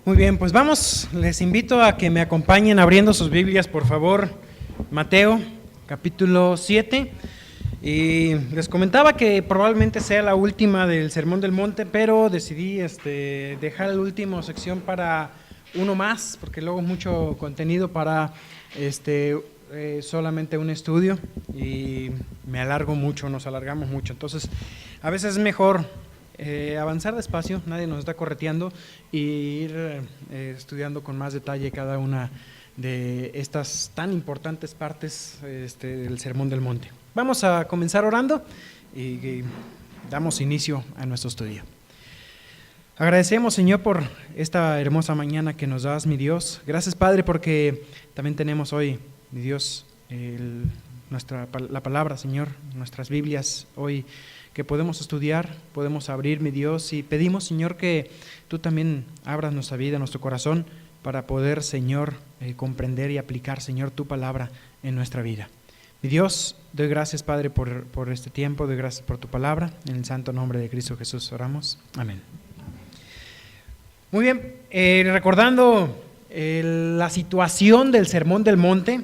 Muy bien, pues vamos, les invito a que me acompañen abriendo sus Biblias, por favor. Mateo, capítulo 7. Y les comentaba que probablemente sea la última del Sermón del Monte, pero decidí dejar la última sección para uno más, porque luego es mucho contenido para solamente un estudio y me alargo mucho, nos alargamos mucho. Entonces, a veces es mejor avanzar despacio, nadie nos está correteando, y ir estudiando con más detalle cada una de estas tan importantes partes del Sermón del Monte. Vamos a comenzar orando y damos inicio a nuestro estudio. Agradecemos, Señor, por esta hermosa mañana que nos das, mi Dios. Gracias, Padre, porque también tenemos hoy, mi Dios, la palabra, Señor, nuestras Biblias hoy que podemos estudiar, podemos abrir, mi Dios, y pedimos, Señor, que tú también abras nuestra vida, nuestro corazón, para poder, Señor, comprender y aplicar, Señor, tu palabra en nuestra vida. Mi Dios, doy gracias, Padre, por este tiempo, doy gracias por tu palabra, en el santo nombre de Cristo Jesús oramos, amén. Muy bien, recordando la situación del Sermón del Monte,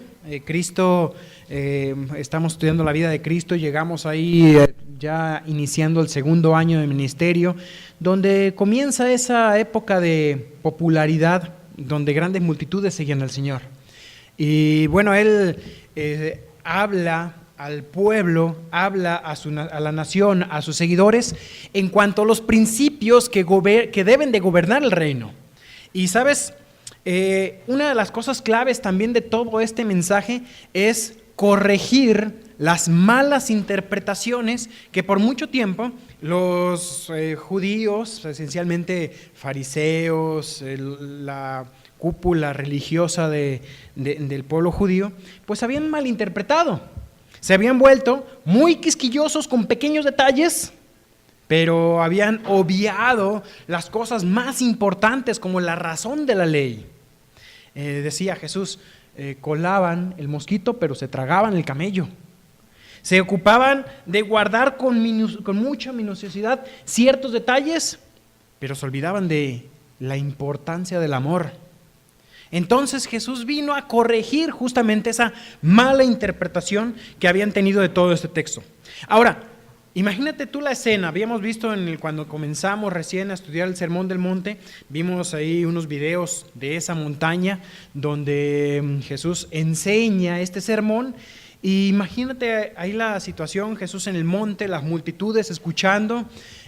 estamos estudiando la vida de Cristo, llegamos ahí ya iniciando el segundo año de ministerio, donde comienza esa época de popularidad, donde grandes multitudes seguían al Señor. Y bueno, Él habla al pueblo, habla a la nación, a sus seguidores, en cuanto a los principios que deben de gobernar el reino. Y sabes, una de las cosas claves también de todo este mensaje es corregir las malas interpretaciones que por mucho tiempo los judíos, esencialmente fariseos, la cúpula religiosa del pueblo judío, pues habían malinterpretado. Se habían vuelto muy quisquillosos con pequeños detalles, pero habían obviado las cosas más importantes como la razón de la ley. Decía Jesús, colaban el mosquito, pero se tragaban el camello. Se ocupaban de guardar con mucha minuciosidad ciertos detalles, pero se olvidaban de la importancia del amor. Entonces Jesús vino a corregir justamente esa mala interpretación que habían tenido de todo este texto. Ahora, imagínate tú la escena. Habíamos visto cuando comenzamos recién a estudiar el Sermón del Monte, vimos ahí unos videos de esa montaña donde Jesús enseña este sermón. Y imagínate ahí la situación, Jesús en el monte, las multitudes escuchando,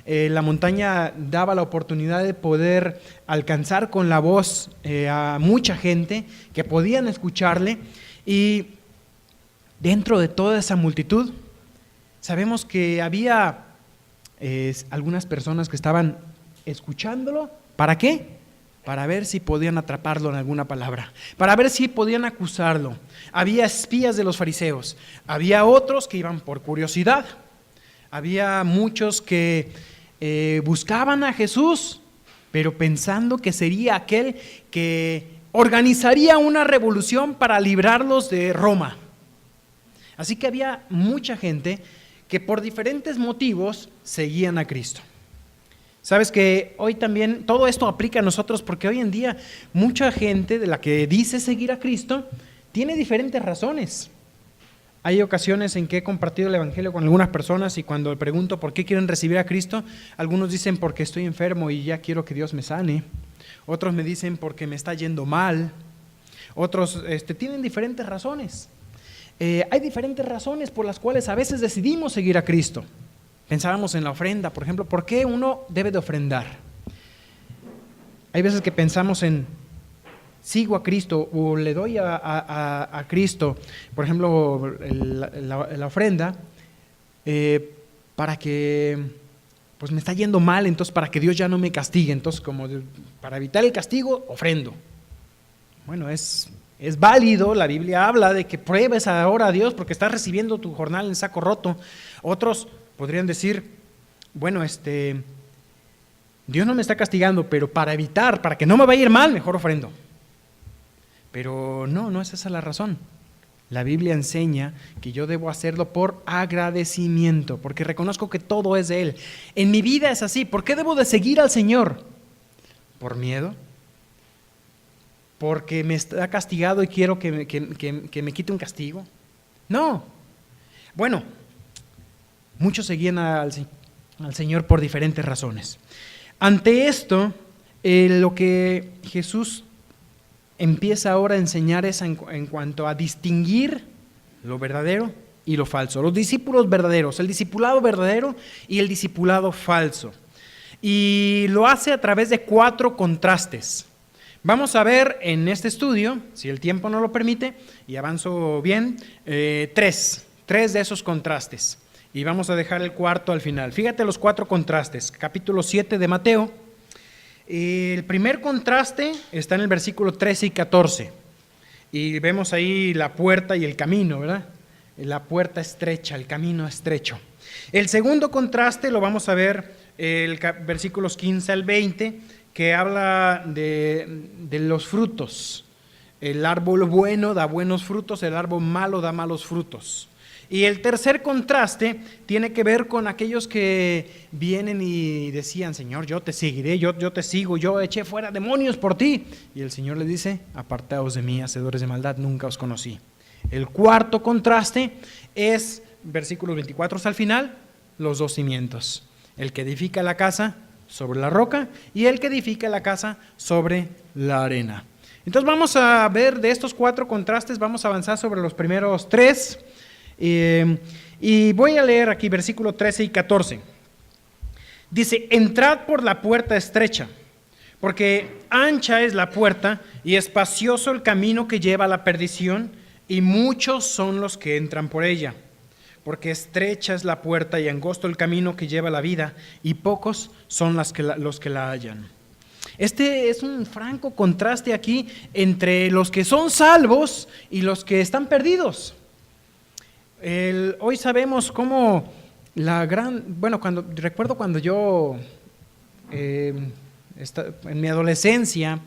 la montaña daba la oportunidad de poder alcanzar con la voz a mucha gente que podían escucharle, y dentro de toda esa multitud sabemos que había algunas personas que estaban escuchándolo. ¿Para qué? Para ver si podían atraparlo en alguna palabra, para ver si podían acusarlo. Había espías de los fariseos, había otros que iban por curiosidad, había muchos que buscaban a Jesús, pero pensando que sería aquel que organizaría una revolución para librarlos de Roma. Así que había mucha gente que por diferentes motivos seguían a Cristo. Sabes que hoy también todo esto aplica a nosotros, porque hoy en día mucha gente de la que dice seguir a Cristo tiene diferentes razones. Hay ocasiones en que he compartido el evangelio con algunas personas, y cuando pregunto por qué quieren recibir a Cristo, algunos dicen porque estoy enfermo y ya quiero que Dios me sane. Otros me dicen porque me está yendo mal. Otros tienen diferentes razones. Hay diferentes razones por las cuales a veces decidimos seguir a Cristo. Pensábamos en la ofrenda, por ejemplo, ¿por qué uno debe de ofrendar? Hay veces que pensamos en sigo a Cristo o le doy a Cristo, por ejemplo, la ofrenda, para que pues me está yendo mal, entonces para que Dios ya no me castigue, entonces como para evitar el castigo, ofrendo. Bueno, es válido, la Biblia habla de que pruebes ahora a Dios porque estás recibiendo tu jornal en saco roto. Otros podrían decir, bueno, Dios no me está castigando, pero para que no me vaya a ir mal, mejor ofrendo. Pero no es esa la razón. La Biblia enseña que yo debo hacerlo por agradecimiento, porque reconozco que todo es de Él. En mi vida es así. ¿Por qué debo de seguir al Señor? ¿Por miedo? porque me está castigado y quiero que me quite un castigo. No. Bueno, muchos seguían al Señor por diferentes razones. Ante esto, lo que Jesús empieza ahora a enseñar es en cuanto a distinguir lo verdadero y lo falso. Los discípulos verdaderos, el discipulado verdadero y el discipulado falso. Y lo hace a través de 4 contrastes. Vamos a ver en este estudio, si el tiempo no lo permite, y avanzo bien, 3 de esos contrastes. Y vamos a dejar el cuarto al final. Fíjate los 4 contrastes. Capítulo 7 de Mateo. El primer contraste está en el versículo 13 y 14. Y vemos ahí la puerta y el camino, ¿verdad? La puerta estrecha, el camino estrecho. El segundo contraste lo vamos a ver versículos 15 al 20, que habla de los frutos. El árbol bueno da buenos frutos, el árbol malo da malos frutos. Y el tercer contraste tiene que ver con aquellos que vienen y decían: Señor, yo te seguiré, yo te sigo, yo eché fuera demonios por ti. Y el Señor les dice: apartaos de mí, hacedores de maldad, nunca os conocí. El cuarto contraste es, versículos 24 hasta el final, los 2 cimientos. El que edifica la casa sobre la roca y el que edifica la casa sobre la arena. Entonces vamos a ver de estos 4 contrastes, vamos a avanzar sobre los primeros 3. Y voy a leer aquí versículo 13 y 14. Dice: entrad por la puerta estrecha, porque ancha es la puerta y espacioso el camino que lleva a la perdición, y muchos son los que entran por ella. Porque estrecha es la puerta y angosto el camino que lleva a la vida, y pocos son los que la hallan. Este es un franco contraste aquí entre los que son salvos y los que están perdidos. Hoy sabemos cómo recuerdo cuando yo, en mi adolescencia,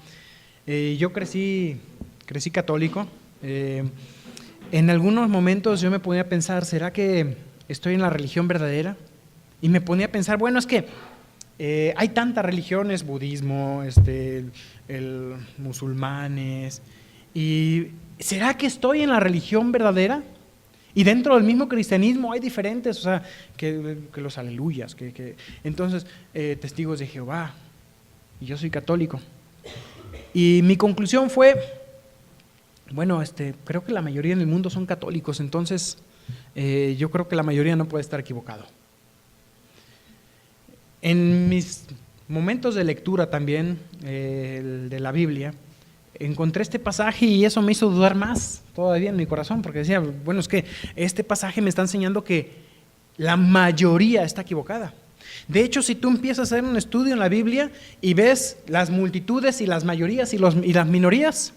yo crecí católico. En algunos momentos yo me ponía a pensar: ¿será que estoy en la religión verdadera? Y me ponía a pensar, bueno, es que hay tantas religiones, budismo, el musulmanes, y ¿será que estoy en la religión verdadera? Y dentro del mismo cristianismo hay diferentes, o sea, que los aleluyas, entonces testigos de Jehová, y yo soy católico. Y mi conclusión fue: bueno, creo que la mayoría en el mundo son católicos, entonces yo creo que la mayoría no puede estar equivocado. En mis momentos de lectura también de la Biblia, encontré este pasaje y eso me hizo dudar más todavía en mi corazón, porque decía, bueno, es que este pasaje me está enseñando que la mayoría está equivocada. De hecho, si tú empiezas a hacer un estudio en la Biblia y ves las multitudes y las mayorías y las minorías,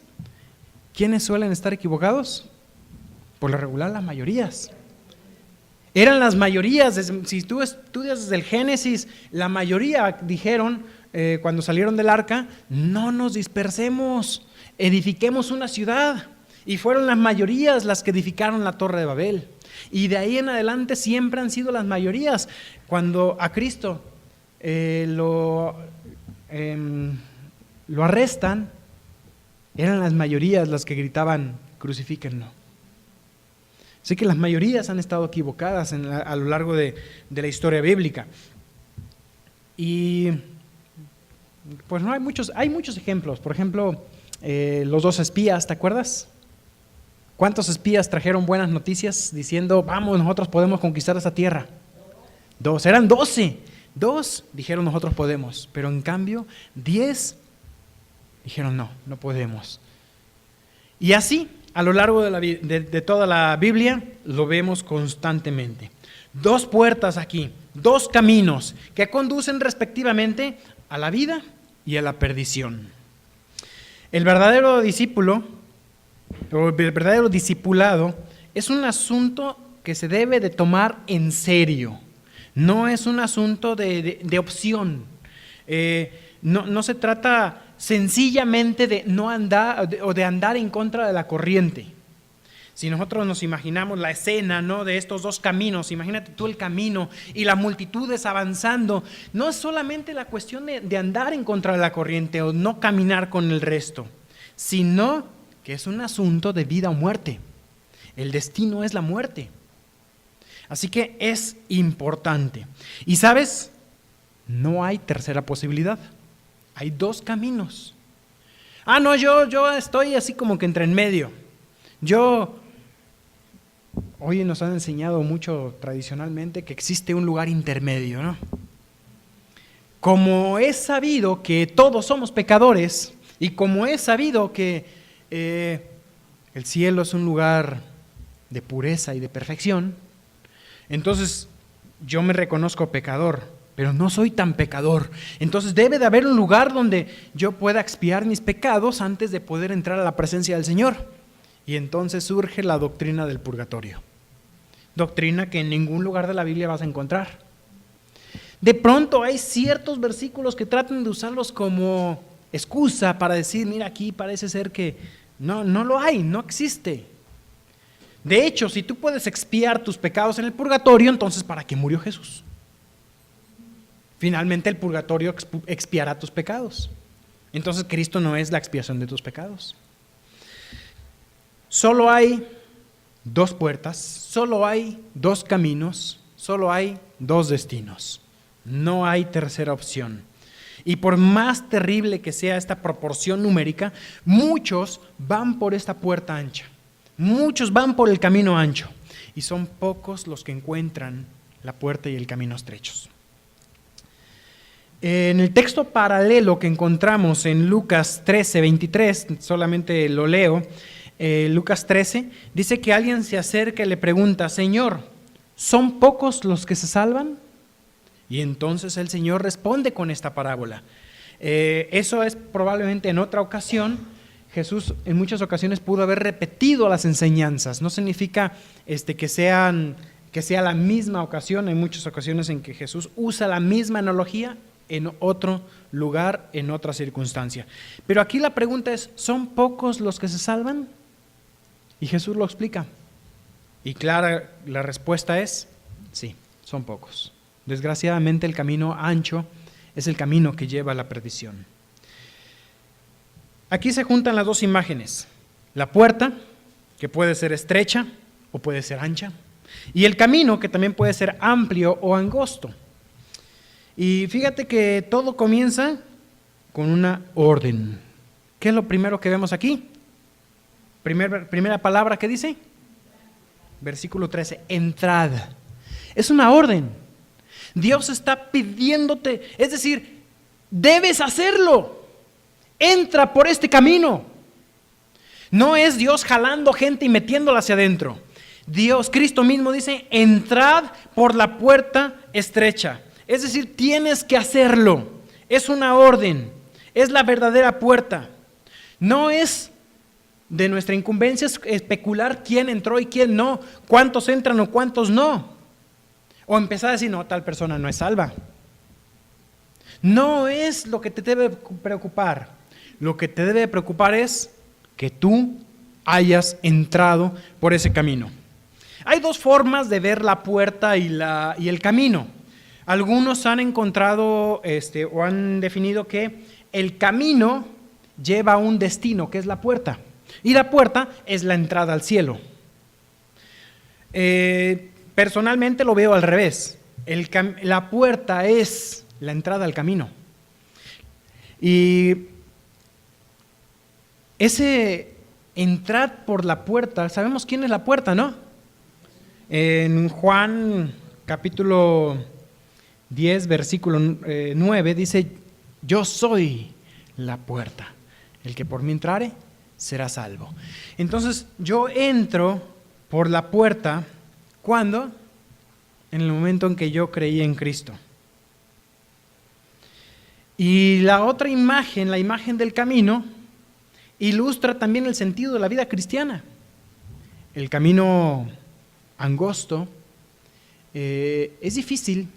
¿quiénes suelen estar equivocados? Por lo regular, las mayorías. Eran las mayorías. Si tú estudias desde el Génesis, la mayoría dijeron, cuando salieron del arca: no nos dispersemos, edifiquemos una ciudad. Y fueron las mayorías las que edificaron la Torre de Babel. Y de ahí en adelante siempre han sido las mayorías. Cuando a Cristo lo arrestan, eran las mayorías las que gritaban: crucifíquenlo. Así que las mayorías han estado equivocadas a lo largo de la historia bíblica. Y pues no hay muchos ejemplos. Por ejemplo, los 2 espías, ¿te acuerdas? ¿Cuántos espías trajeron buenas noticias diciendo: vamos, nosotros podemos conquistar esa tierra? 2, eran 12. 2 dijeron: nosotros podemos, pero en cambio 10 dijeron: no podemos. Y así, a lo largo de toda la Biblia, lo vemos constantemente. 2 puertas aquí, 2 caminos que conducen respectivamente a la vida y a la perdición. El verdadero discípulo, o el verdadero discipulado, es un asunto que se debe de tomar en serio. No es un asunto de opción. No se trata sencillamente de no andar o de andar en contra de la corriente. Si nosotros nos imaginamos la escena, ¿no?, de estos 2 caminos, imagínate tú el camino y las multitudes avanzando. No es solamente la cuestión de andar en contra de la corriente o no caminar con el resto, sino que es un asunto de vida o muerte. El destino es la muerte. Así que es importante. Y ¿sabes? No hay tercera posibilidad. Hay dos caminos. No, yo estoy así como que entre en medio. Hoy nos han enseñado mucho tradicionalmente que existe un lugar intermedio, ¿no? Como es sabido que todos somos pecadores y como es sabido que el cielo es un lugar de pureza y de perfección, entonces yo me reconozco pecador, pero no soy tan pecador. Entonces debe de haber un lugar donde yo pueda expiar mis pecados antes de poder entrar a la presencia del Señor. Y entonces surge la doctrina del purgatorio. Doctrina que en ningún lugar de la Biblia vas a encontrar. De pronto hay ciertos versículos que tratan de usarlos como excusa para decir, mira, aquí parece ser que no lo hay, no existe. De hecho, si tú puedes expiar tus pecados en el purgatorio, entonces ¿para qué murió Jesús? Finalmente el purgatorio expiará tus pecados. Entonces Cristo no es la expiación de tus pecados. Solo hay dos puertas, solo hay dos caminos, solo hay dos destinos. No hay tercera opción. Y por más terrible que sea esta proporción numérica, muchos van por esta puerta ancha. Muchos van por el camino ancho. Y son pocos los que encuentran la puerta y el camino estrechos. En el texto paralelo que encontramos en Lucas 13:23, solamente lo leo, Lucas 13, dice que alguien se acerca y le pregunta, Señor, ¿son pocos los que se salvan? Y entonces el Señor responde con esta parábola. Eso es probablemente en otra ocasión. Jesús en muchas ocasiones pudo haber repetido las enseñanzas. No significa que sea la misma ocasión. Hay muchas ocasiones en que Jesús usa la misma analogía en otro lugar, en otra circunstancia. Pero aquí la pregunta es, ¿son pocos los que se salvan? Y Jesús lo explica. Y clara la respuesta es, sí, son pocos. Desgraciadamente el camino ancho es el camino que lleva a la perdición. Aquí se juntan las dos imágenes. La puerta, que puede ser estrecha o puede ser ancha, y el camino, que también puede ser amplio o angosto. Y fíjate que todo comienza con una orden. ¿Qué es lo primero que vemos aquí? Primera palabra que dice, versículo 13, entrad. Es una orden. Dios está pidiéndote, es decir, debes hacerlo. Entra por este camino. No es Dios jalando gente y metiéndola hacia adentro. Cristo mismo dice, entrad por la puerta estrecha. Es decir, tienes que hacerlo. Es una orden. Es la verdadera puerta. No es de nuestra incumbencia especular quién entró y quién no, cuántos entran o cuántos no. O empezar a decir, no, tal persona no es salva. No es lo que te debe preocupar. Lo que te debe preocupar es que tú hayas entrado por ese camino. Hay dos formas de ver la puerta y el camino. Algunos han encontrado o han definido que el camino lleva a un destino, que es la puerta, y la puerta es la entrada al cielo. Personalmente lo veo al revés. La puerta es la entrada al camino. Y ese entrar por la puerta, sabemos quién es la puerta, ¿no? En Juan capítulo 10, versículo 9, dice, yo soy la puerta. El que por mí entrare, será salvo. Entonces, yo entro por la puerta, ¿cuándo? En el momento en que yo creí en Cristo. Y la otra imagen, la imagen del camino, ilustra también el sentido de la vida cristiana. El camino angosto es difícil.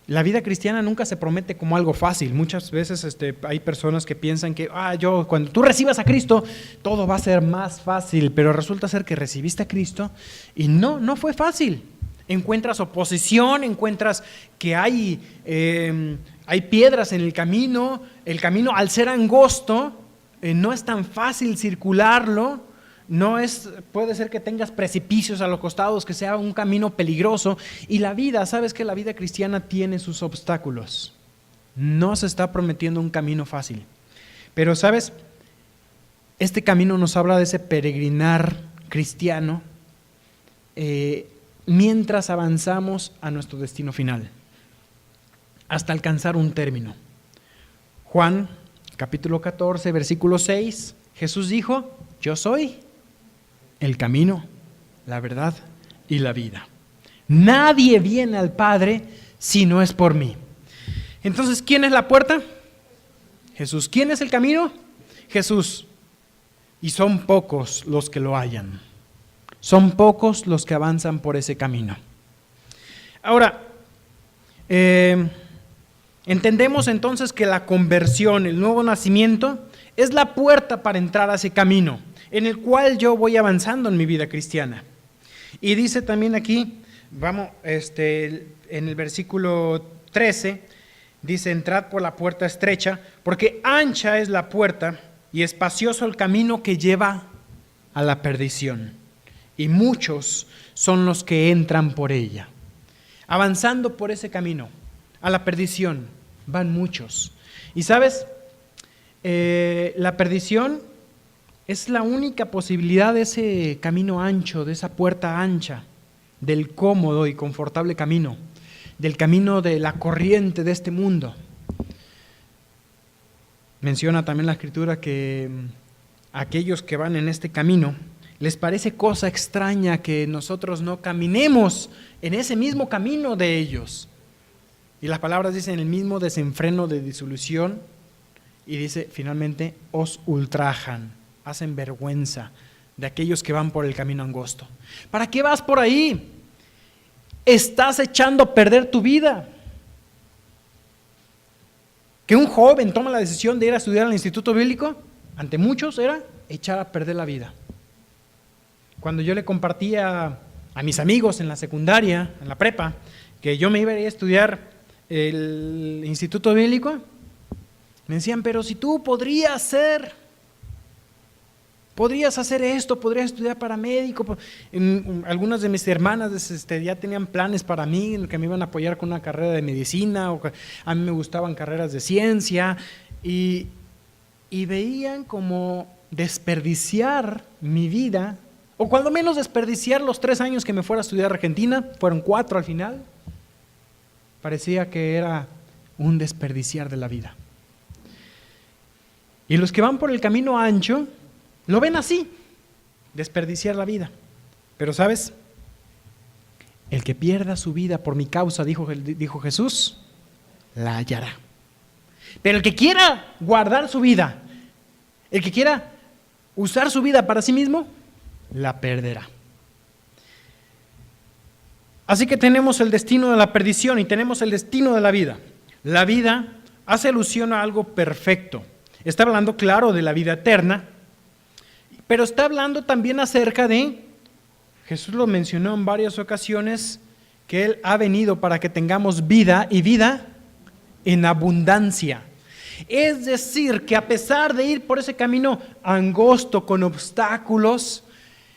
La vida cristiana nunca se promete como algo fácil. Muchas veces hay personas que piensan que cuando tú recibas a Cristo, todo va a ser más fácil, pero resulta ser que recibiste a Cristo y no fue fácil. Encuentras oposición, encuentras que hay piedras en el camino al ser angosto, no es tan fácil circularlo, puede ser que tengas precipicios a los costados, que sea un camino peligroso. Y la vida, sabes que la vida cristiana tiene sus obstáculos. No se está prometiendo un camino fácil. Pero sabes, este camino nos habla de ese peregrinar cristiano mientras avanzamos a nuestro destino final, hasta alcanzar un término. Juan, capítulo 14, versículo 6, Jesús dijo: yo soy el camino, la verdad y la vida. Nadie viene al Padre si no es por mí. Entonces, ¿quién es la puerta? Jesús. ¿Quién es el camino? Jesús. Y son pocos los que lo hallan. Son pocos los que avanzan por ese camino. Ahora, entendemos entonces que la conversión, el nuevo nacimiento, es la puerta para entrar a ese camino en el cual yo voy avanzando en mi vida cristiana. Y dice también aquí, en el versículo 13, dice: entrad por la puerta estrecha, porque ancha es la puerta y espacioso el camino que lleva a la perdición, y muchos son los que entran por ella. Avanzando por ese camino a la perdición van muchos. Y sabes, la perdición es la única posibilidad de ese camino ancho, de esa puerta ancha, del cómodo y confortable camino, del camino de la corriente de este mundo. Menciona también la Escritura que aquellos que van en este camino les parece cosa extraña que nosotros no caminemos en ese mismo camino de ellos. Y las palabras dicen: el mismo desenfreno de disolución, y dice finalmente: os ultrajan, hacen vergüenza de aquellos que van por el camino angosto. ¿Para qué vas por ahí? Estás echando a perder tu vida. Que un joven toma la decisión de ir a estudiar al instituto bíblico, ante muchos era echar a perder la vida. Cuando yo le compartía a mis amigos en la secundaria, en la prepa, que yo me iba a ir a estudiar el instituto bíblico, me decían: pero si tú podrías hacer esto, podrías estudiar para médico. Algunas de mis hermanas ya tenían planes para mí, que me iban a apoyar con una carrera de medicina, o a mí me gustaban carreras de ciencia, y veían como desperdiciar mi vida, o cuando menos desperdiciar los 3 años que me fuera a estudiar a Argentina. Fueron 4 al final. Parecía que era un desperdiciar de la vida. Y los que van por el camino ancho lo ven así, desperdiciar la vida. Pero ¿sabes? El que pierda su vida por mi causa, dijo Jesús, la hallará. Pero el que quiera guardar su vida, el que quiera usar su vida para sí mismo, la perderá. Así que tenemos el destino de la perdición y tenemos el destino de la vida. La vida hace alusión a algo perfecto. Está hablando, claro, de la vida eterna, pero está hablando también acerca de, Jesús lo mencionó en varias ocasiones, que Él ha venido para que tengamos vida, y vida en abundancia. Es decir, que a pesar de ir por ese camino angosto, con obstáculos,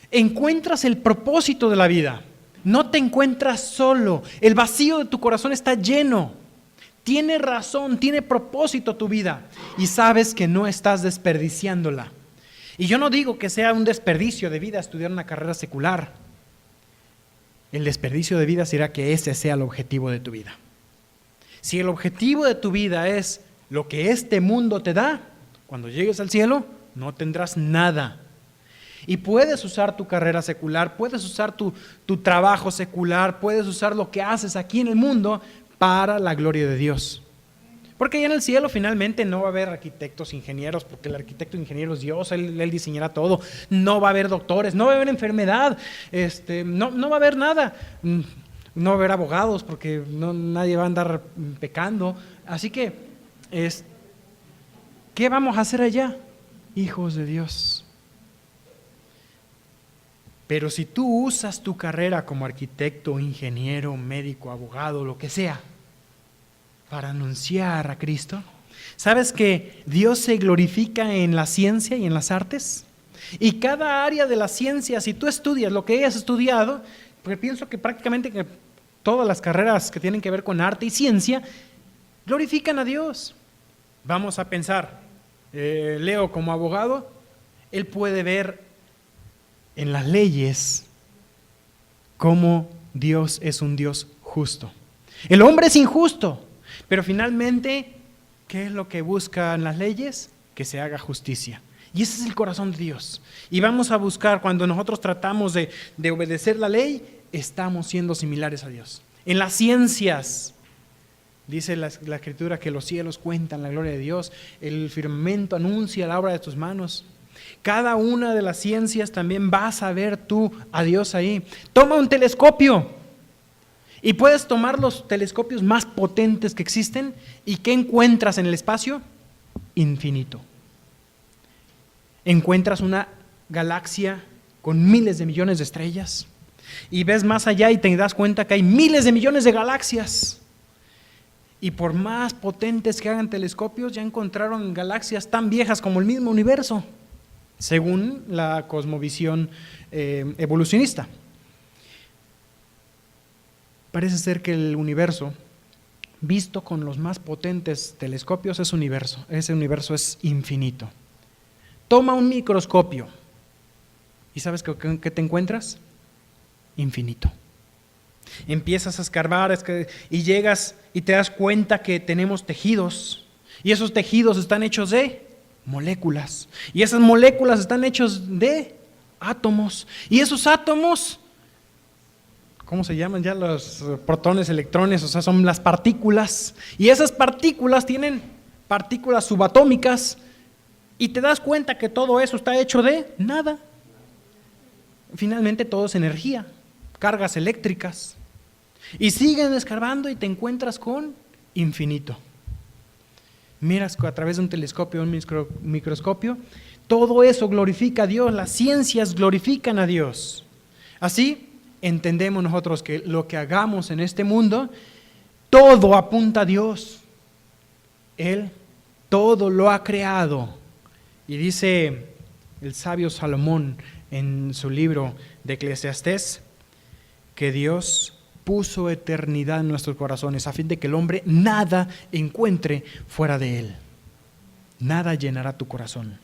encuentras el propósito de la vida. No te encuentras solo. El vacío de tu corazón está lleno. Tiene razón, tiene propósito tu vida. Y sabes que no estás desperdiciándola. Y yo no digo que sea un desperdicio de vida estudiar una carrera secular. El desperdicio de vida será que ese sea el objetivo de tu vida. Si el objetivo de tu vida es lo que este mundo te da, cuando llegues al cielo no tendrás nada. Y puedes usar tu carrera secular, puedes usar tu trabajo secular, puedes usar lo que haces aquí en el mundo para la gloria de Dios. Porque allá en el cielo finalmente no va a haber arquitectos, ingenieros, porque el arquitecto ingeniero es Dios, Él diseñará todo. No va a haber doctores, no va a haber enfermedad, no va a haber nada. No va a haber abogados, porque nadie va a andar pecando. Así que, ¿qué vamos a hacer allá? Hijos de Dios. Pero si tú usas tu carrera como arquitecto, ingeniero, médico, abogado, lo que sea, para anunciar a Cristo, ¿Sabes que Dios se glorifica en la ciencia y en las artes? Y cada área de la ciencia, si tú estudias lo que hayas estudiado, porque pienso que prácticamente que todas las carreras que tienen que ver con arte y ciencia glorifican a Dios. Vamos a pensar, Leo como abogado, él puede ver en las leyes cómo Dios es un Dios justo. El hombre es injusto, pero finalmente, ¿qué es lo que buscan las leyes? Que se haga justicia. Y ese es el corazón de Dios. Y vamos a buscar, cuando nosotros tratamos de obedecer la ley, estamos siendo similares a Dios. En las ciencias, dice la Escritura que los cielos cuentan la gloria de Dios, el firmamento anuncia la obra de tus manos. Cada una de las ciencias también vas a ver tú a Dios ahí. Toma un telescopio y puedes tomar los telescopios más potentes que existen. ¿Y qué encuentras en el espacio? Infinito. Encuentras una galaxia con miles de millones de estrellas y ves más allá y te das cuenta que hay miles de millones de galaxias. Y por más potentes que hagan telescopios, ya encontraron galaxias tan viejas como el mismo universo, según la cosmovisión evolucionista. Parece ser que el universo, visto con los más potentes telescopios, ese universo es infinito. Toma un microscopio y ¿sabes qué te encuentras? Infinito. Empiezas a escarbar y llegas y te das cuenta que tenemos tejidos y esos tejidos están hechos de moléculas y esas moléculas están hechos de átomos y esos átomos, ¿cómo se llaman ya? Los protones, electrones, o sea, son las partículas y esas partículas tienen partículas subatómicas. Y te das cuenta que todo eso está hecho de nada. Finalmente todo es energía, cargas eléctricas. Y siguen escarbando y te encuentras con infinito. Miras a través de un telescopio, un microscopio, todo eso glorifica a Dios, las ciencias glorifican a Dios. Así entendemos nosotros que lo que hagamos en este mundo, todo apunta a Dios. Él todo lo ha creado. Y dice el sabio Salomón en su libro de Eclesiastés que Dios puso eternidad en nuestros corazones a fin de que el hombre nada encuentre fuera de él. Nada llenará tu corazón.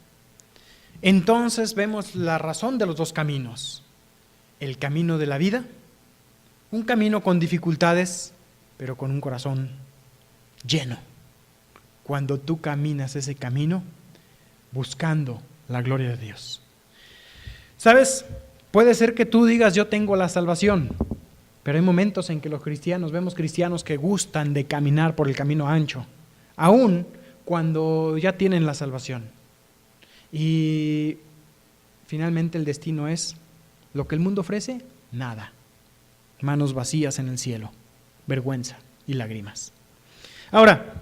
Entonces vemos la razón de los dos caminos. El camino de la vida, un camino con dificultades, pero con un corazón lleno. Cuando tú caminas ese camino, buscando la gloria de Dios. ¿Sabes? Puede ser que tú digas yo tengo la salvación, pero hay momentos en que los cristianos, vemos cristianos que gustan de caminar por el camino ancho, aún cuando ya tienen la salvación. Y finalmente el destino es lo que el mundo ofrece, nada. Manos vacías en el cielo, vergüenza y lágrimas. Ahora,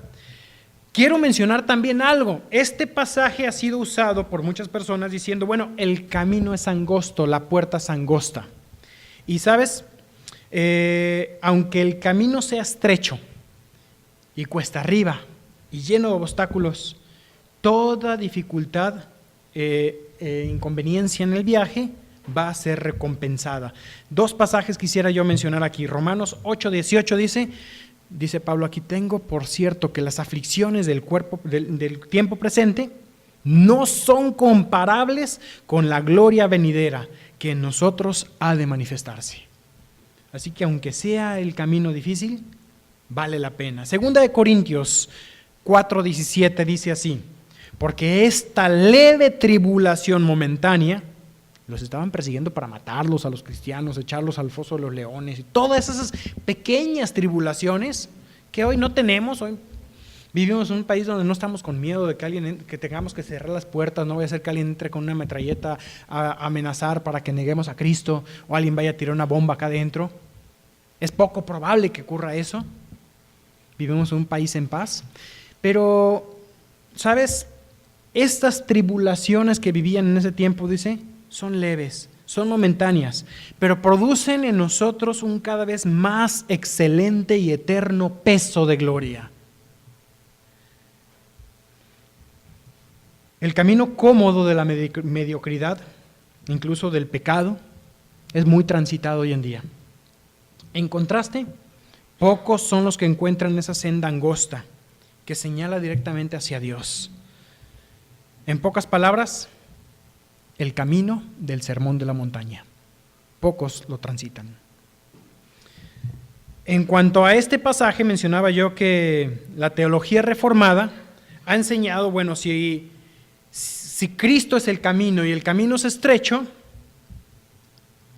quiero mencionar también algo. Este pasaje ha sido usado por muchas personas diciendo, bueno, el camino es angosto, la puerta es angosta. Y sabes, aunque el camino sea estrecho y cuesta arriba y lleno de obstáculos, toda dificultad e inconveniencia en el viaje va a ser recompensada. Dos pasajes quisiera yo mencionar aquí. Romanos 8:18 dice Pablo, aquí tengo por cierto que las aflicciones del tiempo presente no son comparables con la gloria venidera que en nosotros ha de manifestarse. Así que aunque sea el camino difícil, vale la pena. Segunda de Corintios 4:17 dice así, porque esta leve tribulación momentánea, los estaban persiguiendo para matarlos a los cristianos, echarlos al foso de los leones y todas esas pequeñas tribulaciones que hoy no tenemos. Hoy vivimos en un país donde no estamos con miedo de que tengamos que cerrar las puertas, no vaya a ser que alguien entre con una metralleta a amenazar para que neguemos a Cristo o alguien vaya a tirar una bomba acá adentro. Es poco probable que ocurra eso. Vivimos en un país en paz. Pero, ¿sabes? Estas tribulaciones que vivían en ese tiempo, dice, son leves, son momentáneas, pero producen en nosotros un cada vez más excelente y eterno peso de gloria. El camino cómodo de la mediocridad, incluso del pecado, es muy transitado hoy en día. En contraste, pocos son los que encuentran esa senda angosta que señala directamente hacia Dios. En pocas palabras, el camino del sermón de la montaña. Pocos lo transitan. En cuanto a este pasaje, mencionaba yo que la teología reformada ha enseñado, bueno, si Cristo es el camino y el camino es estrecho,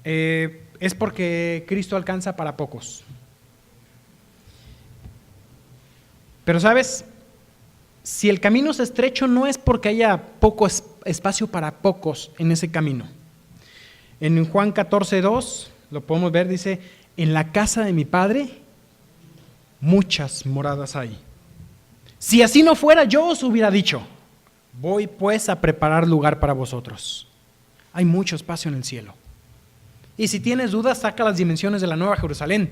es porque Cristo alcanza para pocos. Pero ¿sabes? Si el camino es estrecho, no es porque haya poco espacio para pocos en ese camino. En Juan 14:2, lo podemos ver, dice: en la casa de mi Padre muchas moradas hay. Si así no fuera, yo os hubiera dicho: voy pues a preparar lugar para vosotros. Hay mucho espacio en el cielo. Y si tienes dudas, saca las dimensiones de la Nueva Jerusalén.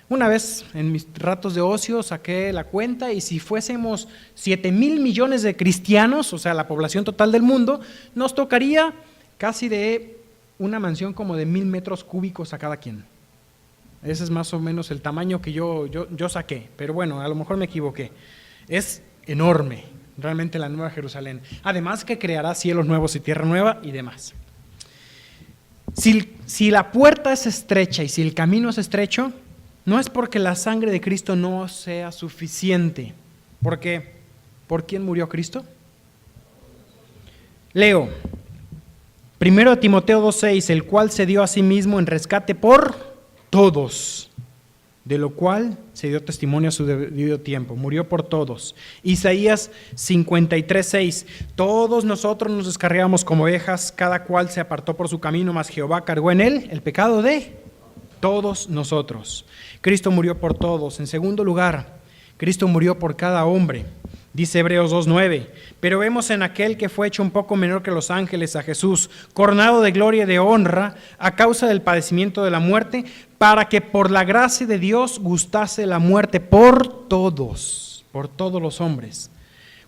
Una vez en mis ratos de ocio saqué la cuenta, y si fuésemos 7,000 millones de cristianos, o sea, la población total del mundo, nos tocaría casi de una mansión como de 1,000 metros cúbicos a cada quien. Ese es más o menos el tamaño que yo saqué, pero bueno, a lo mejor me equivoqué. Es enorme, realmente, la Nueva Jerusalén. Además que creará cielos nuevos y tierra nueva y demás. Si la puerta es estrecha y si el camino es estrecho, no es porque la sangre de Cristo no sea suficiente. Porque, ¿por quién murió Cristo? Leo, 1 Timoteo 2:6, el cual se dio a sí mismo en rescate por todos, de lo cual se dio testimonio a su debido tiempo, murió por todos. Isaías 53:6, todos nosotros nos descarriamos como ovejas, cada cual se apartó por su camino, mas Jehová cargó en él el pecado de todos nosotros. Cristo murió por todos. En segundo lugar, Cristo murió por cada hombre. Dice Hebreos 2:9, pero vemos en aquel que fue hecho un poco menor que los ángeles, a Jesús, coronado de gloria y de honra a causa del padecimiento de la muerte, para que por la gracia de Dios gustase la muerte por todos los hombres.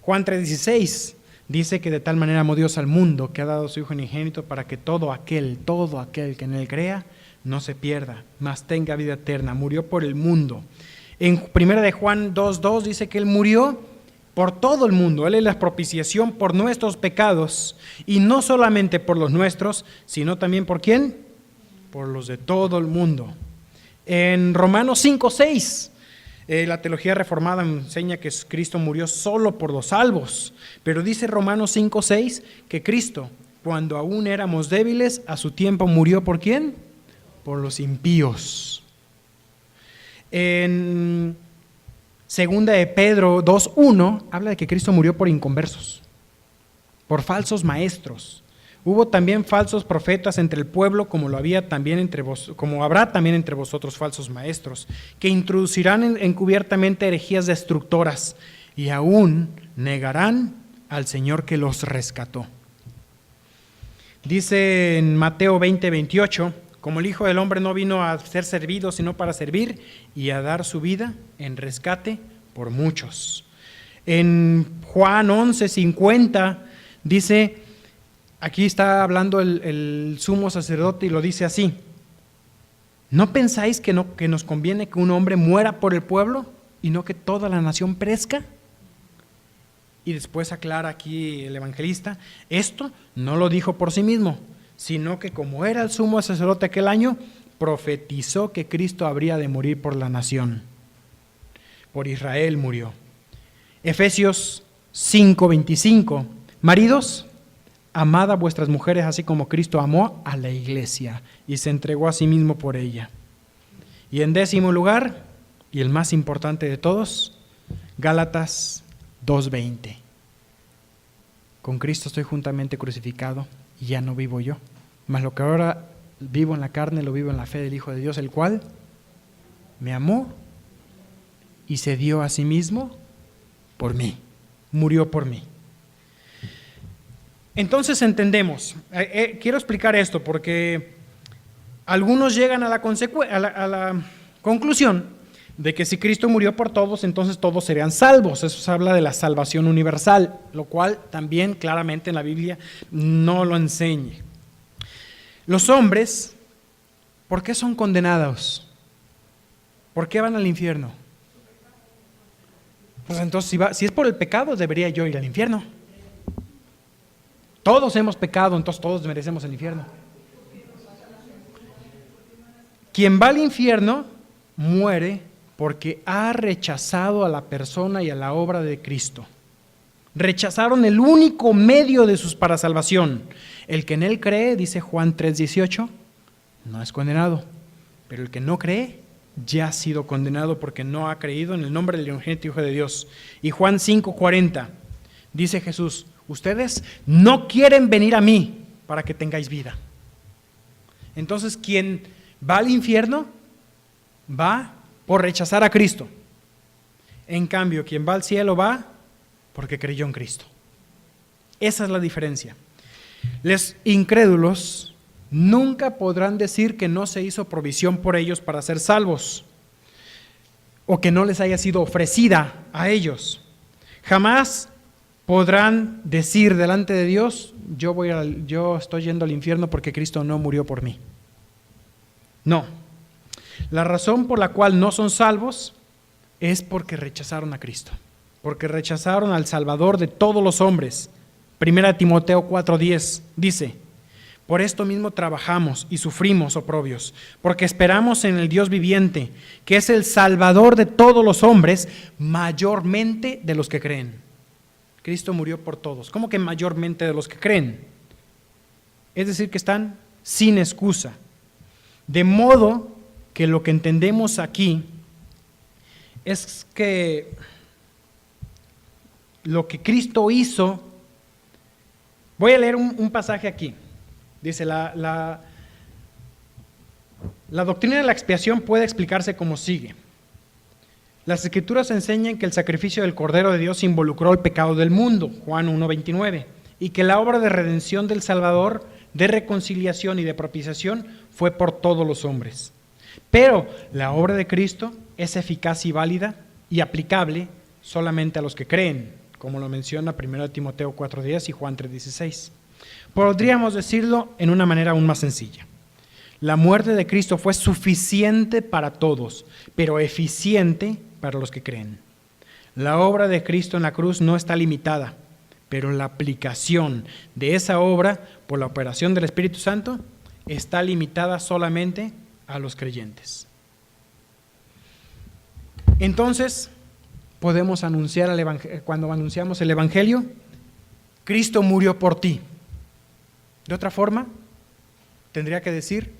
Juan 3:16 dice que de tal manera amó Dios al mundo que ha dado a su Hijo unigénito, para que todo aquel que en él crea no se pierda, mas tenga vida eterna. Murió por el mundo. En 1 de Juan 2:2 dice que él murió por todo el mundo. Él es la propiciación por nuestros pecados, y no solamente por los nuestros, sino también ¿por quién? Por los de todo el mundo. En Romanos 5:6, la teología reformada enseña que Cristo murió solo por los salvos, pero dice Romanos 5:6 que Cristo, cuando aún éramos débiles, a su tiempo murió ¿por quién? Por los impíos. En Segunda de Pedro 2:1 habla de que Cristo murió por inconversos, por falsos maestros. Hubo también falsos profetas entre el pueblo, como habrá también entre vosotros falsos maestros, que introducirán encubiertamente herejías destructoras y aún negarán al Señor que los rescató. Dice en Mateo 20:28, como el Hijo del Hombre no vino a ser servido, sino para servir y a dar su vida en rescate por muchos. En Juan 11:50 dice, aquí está hablando el sumo sacerdote y lo dice así: ¿no pensáis que nos conviene que un hombre muera por el pueblo y no que toda la nación perezca? Y después aclara aquí el evangelista, esto no lo dijo por sí mismo, sino que como era el sumo sacerdote aquel año, profetizó que Cristo habría de morir por la nación. Por Israel murió. Efesios 5:25, maridos, amad a vuestras mujeres así como Cristo amó a la iglesia y se entregó a sí mismo por ella. Y en décimo lugar, y el más importante de todos, Gálatas 2:20. Con Cristo estoy juntamente crucificado, y ya no vivo yo, mas lo que ahora vivo en la carne, lo vivo en la fe del Hijo de Dios, el cual me amó y se dio a sí mismo por mí, murió por mí. Entonces entendemos, quiero explicar esto porque algunos llegan a la conclusión de que si Cristo murió por todos, entonces todos serían salvos. Eso se habla de la salvación universal, lo cual también claramente en la Biblia no lo enseña. Los hombres, ¿por qué son condenados? ¿Por qué van al infierno? Pues entonces, si es por el pecado, debería yo ir al infierno. Todos hemos pecado, entonces todos merecemos el infierno. Quien va al infierno muere porque ha rechazado a la persona y a la obra de Cristo. Rechazaron el único medio de sus para salvación. El que en él cree, dice Juan 3:18, no es condenado. Pero el que no cree, ya ha sido condenado porque no ha creído en el nombre del unigénito Hijo de Dios. Y Juan 5:40, dice Jesús, ustedes no quieren venir a mí para que tengáis vida. Entonces, quien va al infierno, va por rechazar a Cristo. En cambio, quien va al cielo va porque creyó en Cristo. Esa es la diferencia. Los incrédulos nunca podrán decir que no se hizo provisión por ellos para ser salvos o que no les haya sido ofrecida a ellos. Jamás podrán decir delante de Dios, yo estoy yendo al infierno porque Cristo no murió por mí. No. La razón por la cual no son salvos es porque rechazaron a Cristo, porque rechazaron al Salvador de todos los hombres. 1 Timoteo 4:10 dice, por esto mismo trabajamos y sufrimos oprobios, porque esperamos en el Dios viviente, que es el Salvador de todos los hombres, mayormente de los que creen. Cristo murió por todos. ¿Cómo que mayormente de los que creen? Es decir, que están sin excusa. De modo que lo que entendemos aquí es que lo que Cristo hizo, voy a leer un pasaje aquí. Dice, la doctrina de la expiación puede explicarse como sigue. Las Escrituras enseñan que el sacrificio del Cordero de Dios involucró el pecado del mundo, Juan 1:29, y que la obra de redención del Salvador, de reconciliación y de propiciación fue por todos los hombres. Pero la obra de Cristo es eficaz y válida y aplicable solamente a los que creen, como lo menciona 1 Timoteo 4:10 y Juan 3:16. Podríamos decirlo en una manera aún más sencilla. La muerte de Cristo fue suficiente para todos, pero eficiente para los que creen. La obra de Cristo en la cruz no está limitada, pero la aplicación de esa obra por la operación del Espíritu Santo está limitada solamente a los creyentes. Entonces, podemos anunciar cuando anunciamos el Evangelio, Cristo murió por ti. De otra forma, tendría que decir,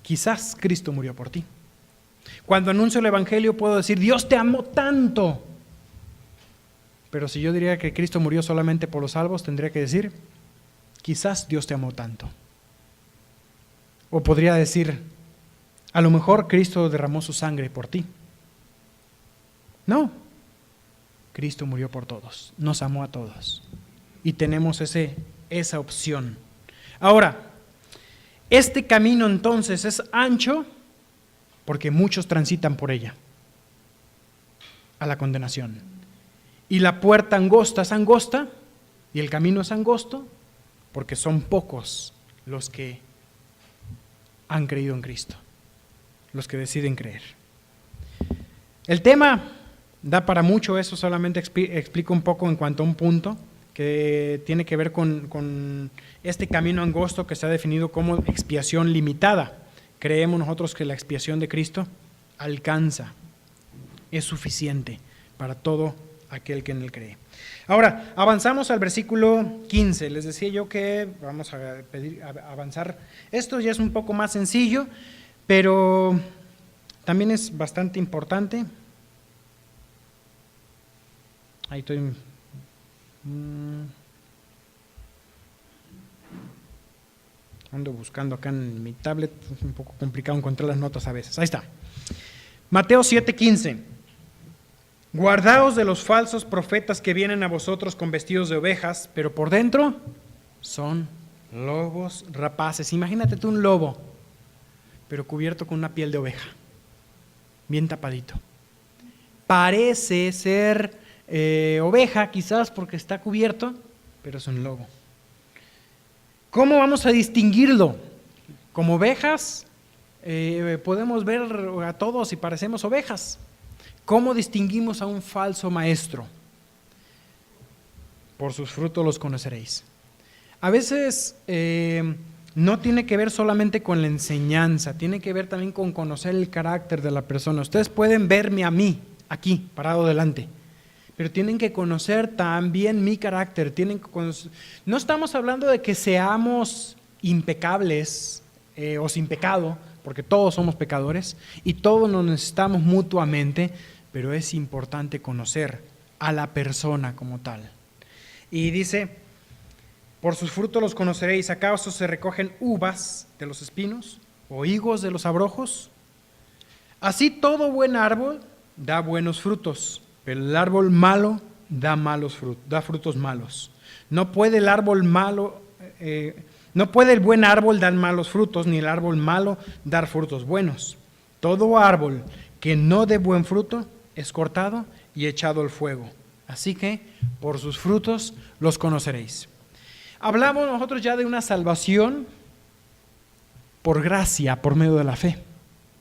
quizás Cristo murió por ti. Cuando anuncio el Evangelio puedo decir, Dios te amó tanto. Pero si yo diría que Cristo murió solamente por los salvos, tendría que decir, quizás Dios te amó tanto. O podría decir, a lo mejor Cristo derramó su sangre por ti. No, Cristo murió por todos, nos amó a todos. Y tenemos esa opción. Ahora, este camino entonces es ancho porque muchos transitan por ella a la condenación. Y la puerta angosta es angosta y el camino es angosto porque son pocos los que han creído en Cristo, los que deciden creer. El tema da para mucho, eso solamente explico un poco en cuanto a un punto que tiene que ver con este camino angosto que se ha definido como expiación limitada. Creemos nosotros que la expiación de Cristo alcanza, es suficiente para todo aquel que en él cree. Ahora, avanzamos al versículo 15. Les decía yo que vamos a avanzar. Esto ya es un poco más sencillo, pero también es bastante importante. Ahí estoy. Ando buscando acá en mi tablet, es un poco complicado encontrar las notas a veces. Ahí está. Mateo 7:15. Guardaos de los falsos profetas que vienen a vosotros con vestidos de ovejas, pero por dentro son lobos rapaces. Imagínate tú un lobo, pero cubierto con una piel de oveja, bien tapadito. parece ser oveja, quizás porque está cubierto, pero es un lobo. ¿Cómo vamos a distinguirlo? Como ovejas, podemos ver a todos y parecemos ovejas. ¿Cómo distinguimos a un falso maestro? Por sus frutos los conoceréis. A veces no tiene que ver solamente con la enseñanza, tiene que ver también con conocer el carácter de la persona. Ustedes pueden verme a mí, aquí, parado delante, pero tienen que conocer también mi carácter. No estamos hablando de que seamos impecables o sin pecado, porque todos somos pecadores y todos nos necesitamos mutuamente, pero es importante conocer a la persona como tal. Y dice, por sus frutos los conoceréis. ¿Acaso se recogen uvas de los espinos o higos de los abrojos? Así todo buen árbol da buenos frutos, pero el árbol malo da frutos malos. No puede el buen árbol dar malos frutos, ni el árbol malo dar frutos buenos. Todo árbol que no dé buen fruto es cortado y echado al fuego. Así que por sus frutos los conoceréis. Hablamos nosotros ya de una salvación por gracia, por medio de la fe,